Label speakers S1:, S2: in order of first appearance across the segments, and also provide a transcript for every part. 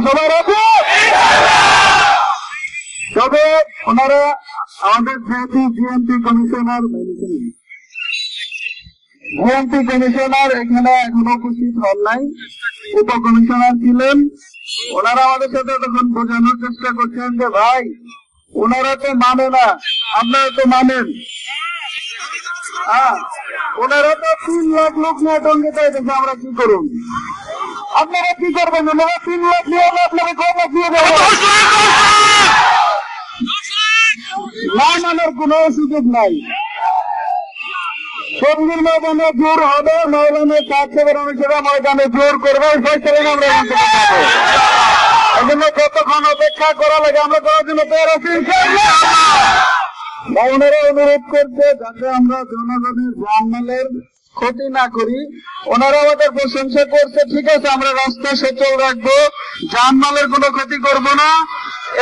S1: সবাই আছে। তবে ওনারা আমাদের যেহেতু বিএনপি কমিশনার এখানে এখনো উপস্থিত হন নাই, উপকমিশনার ছিলেন। ওনারা আমাদের সাথে তখন বোঝানোর চেষ্টা করছেন যে ভাই ওনারা তো মানে না, আপনারা তো মানেন। হ্যাঁ, ওনারা তো 3 লাখ লোক নিয়ে টঙ্গে চাইতেছে, আমরা কি করুন? আপনারা কি করবেন? ওনারা 3 লাখ নিয়ে আপনারা 6 লাখ দিয়ে দেবেন, না মানার কোন সুযোগ নাই। সঙ্গীর ময়দানে জোর হবে, ময়দানে কাছের অনুসারে ময়দানে জোর করবে, ফয়সালা আমরা এখান থেকে পাবো। এজন্য কতক্ষণ অপেক্ষা করা লাগে আমরা করার জন্য তৈরি আছি। ওনারা অনুরোধ করছে যাতে আমরা জনগণের জানমালের ক্ষতি না করি। ওনারা আমাদের প্রশংসা করছে, ঠিক আছে আমরা রাস্তা সচল রাখবো, জানমালের কোনো ক্ষতি করব না,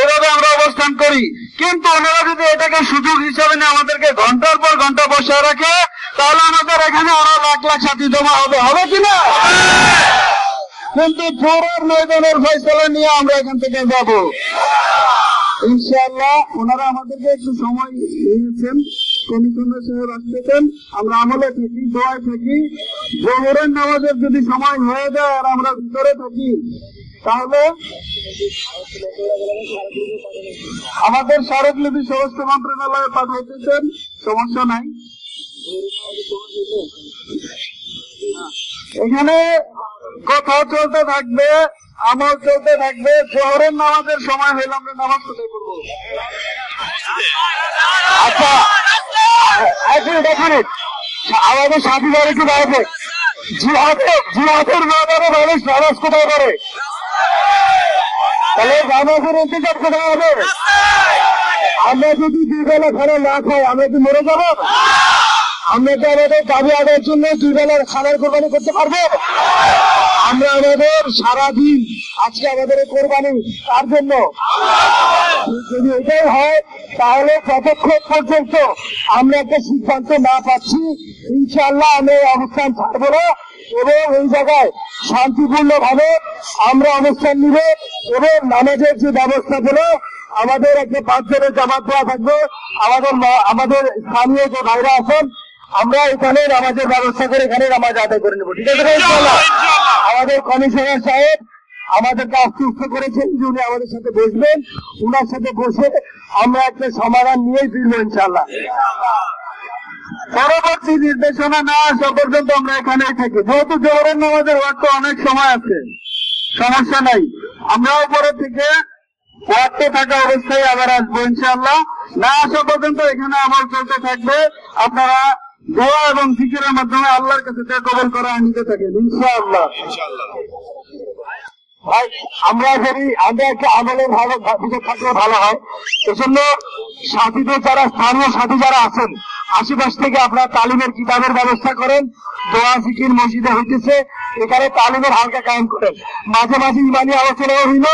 S1: এভাবে আমরা অবস্থান করি। কিন্তু ওনারা যদি এটাকে সুযোগ হিসাবে নিয়ে আমাদেরকে ঘন্টার পর ঘন্টা বসে রাখে, তাহলে আমাদের এখানে আরো লাখ লাখ সাথী জমা হবে কিনা? কিন্তু জোরের ময়দানের ফয়সালা নিয়ে আমরা এখান থেকে যাব ইনশাআল্লাহ। ওনারা আমাদেরকে একটু সময় দিয়েছেন, কমিশনার সাহেব আসতেছেন, আমরা আমলে থাকি, দোয়ায় থাকি। জোহরের নামাজের যদি সময় হয়ে যায় আর আমরা ভিতরে থাকি, তাহলে আমাদের স্মারকলিপি স্বরাষ্ট্র মন্ত্রণালয়ে পাঠাইতেছেন, সমস্যা নাই। এখানে কথা চলতে থাকবে, আমল চলতে থাকবে। জোহরের নামাজের সময় হইলে আমরা নামাজ পড়ে করবো। আচ্ছা দেখেন আমাদের সাথীরা একটু দাঁড়াবে, জিহাদের ময়দানে মানুষ নামাজ কোথায় করে? তাহলে নামাজের ইন্তজার কোথায় হবে? আমরা যদি 2 বেলা খানা না খাই আমরা কি মরে যাব? আমরা তো আমাদের দাবি আদায়ের জন্য 2 বেলার খানার কোরবানি করতে পারবো? আমরা আমাদের সারাদিন আজকে আমাদের কোরবানি তার জন্য। যদি এটাই হয় তাহলে যতক্ষণ পর্যন্ত আমরা একটা সিদ্ধান্ত না পাচ্ছি, ইনশাআল্লাহ আমরা এই অবস্থান ছাড়বো না এবং এই জায়গায় শান্তিপূর্ণ ভাবে আমরা অবস্থান নিব এবং নামাজের যে ব্যবস্থা হলো আমাদের একটা 5 জনের জামাত দেওয়া থাকবে। আমাদের স্থানীয় যে ভাইরা আছেন আমরা এখানে নামাজের ব্যবস্থা করে এখানে নামাজ আদায় করে নেবো, ঠিক আছে? আমাদের কমিশনার সাহেব আমাদেরকে আশ্বস্ত করেছেন যে উনি আমাদের সাথে বসবেন, উনার সাথে বসে আমরা একটা সমাধান নিয়েই ফিরবো ইনশাআল্লাহ। পরবর্তী নির্দেশনা না আসা পর্যন্ত আমরা এখানেই থাকি। যেহেতু জোহরের নামাজের ওয়াক্ত অনেক সময় আছে, সমস্যা নাই, আমরা উপরে থেকে ওয়াক্ত থাকা অবস্থায় আবার আসবো ইনশাআল্লাহ। না আসা পর্যন্ত এখানে আমল চলতে থাকবে। আপনারা দোয়া এবং জিকিরের মাধ্যমে আল্লাহর কাছে কবুল করা নিতে থাকেন ইনশাআল্লাহ। ভাই আমরা একটা আমলের ভালো ভিতর থাকলে ভালো হয়। এজন্য সাথীদের যারা স্থানীয় সাথী যারা আছেন আশেপাশ থেকে আপনারা তালিমের কিতাবের ব্যবস্থা করেন। দোয়া জিকির মসজিদে হইতেছে, এখানে তালিমের হালকা কায়েম করেন। মাঝে মাঝে ইমানি আলোচনাও হইল,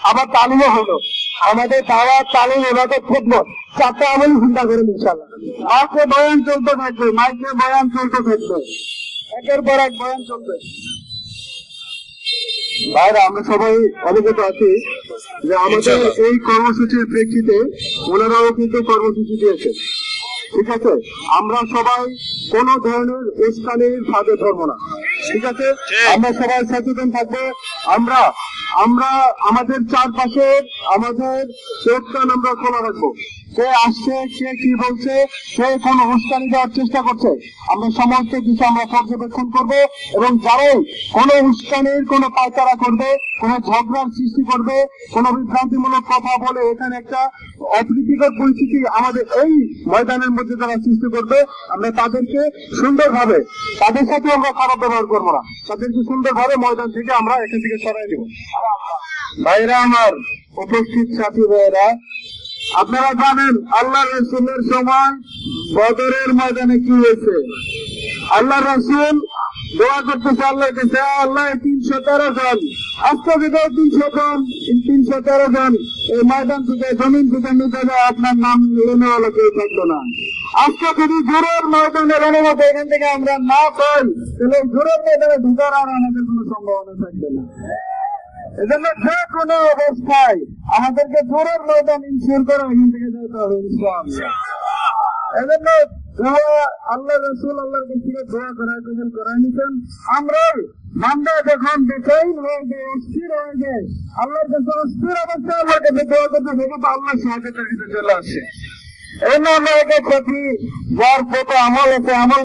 S1: আবার তালিমও হইল। আমাদের দাওয়াত তালিম এবাদত খেদমত 4টা আমল চিন্তা করেন ইনশাআল্লাহ। মাইকে বয়ান চলতে থাকবে, একের পর এক বয়ান চলবে। ভাইরা আমরা সবাই অবগত আছি যে আমাদের এই কর্মসূচির প্রেক্ষিতে ওনারাও কিন্তু কর্মসূচি দিয়েছে, ঠিক আছে? আমরা সবাই কোন ধরনের উস্কানির ফাঁদে ধরবো না, ঠিক আছে? আমরা সবাই সচেতন থাকবো। আমরা আমাদের চারপাশে আমাদের চোখ কান আমরা খোলা রাখবো। কে আসছে, কে কি বলছে, কে কোন উস্কানি দেওয়ার চেষ্টা করছে, আমরা সমস্ত কিছু আমরা পর্যবেক্ষণ করবো এবং যারাই কোন উস্কানির কোন পায়তারা করবে, কোন ঝগড়ার সৃষ্টি করবে, কোন বিভ্রান্তিমূলক কথা বলে এখানে একটা অপ্রীতিকর পরিস্থিতি আমাদের এই ময়দানের মধ্যে যারা সৃষ্টি করবে, আমরা তাদেরকে সুন্দরভাবে, তাদের সাথে আমরা খারাপ ব্যবহার করবো না, তাদেরকে সুন্দরভাবে ময়দান থেকে আমরা এখান থেকে সরাই দেব। ভাইরা আমার, উপস্থিত সাথী ভাইরা, আপনারা জানেন আল্লাহ রসুলের সময় বদরের ময়দানে কি হয়েছে? আল্লাহ রসুল দোয়া করতেছে আল্লাহর কাছে, আল্লাহ 313 জন আজকে যদি 313 জন এই ময়দান থেকে জমিন থেকে নিতে যায়, আপনার নাম লেনেওয়ালা কেউ থাকতো না। আজকে যদি জোরের ময়দানে অনুমতি এখান থেকে আমরা না পাই, তাহলে জোরের ময়দানে ঢুকার আর আমাদের কোনো সম্ভাবনা থাকবে না। এজন্য যে কোনো অবস্থায় আমাদেরকে জোরের ময়দান ইনশিওর করে এখান থেকে যেতে হবে ইনশাআল্লাহ। এজন্য আল্লাহ রসুল আল্লাহর কাছ থেকে দোয়া করায় কবুল করায় নিতেন। আমরা বান্দা যখন বেচৈন হয়ে যায়, অস্থির হয়ে যায়, আল্লাহর কাছে অস্থির অবস্থায় আল্লাহর কাছে দোয়া করতে থাকে তো আল্লাহ সাহায্যের কাছে চলে আসে। এই জন্য আমরা একে প্রতি যার কত আমল আছে আমল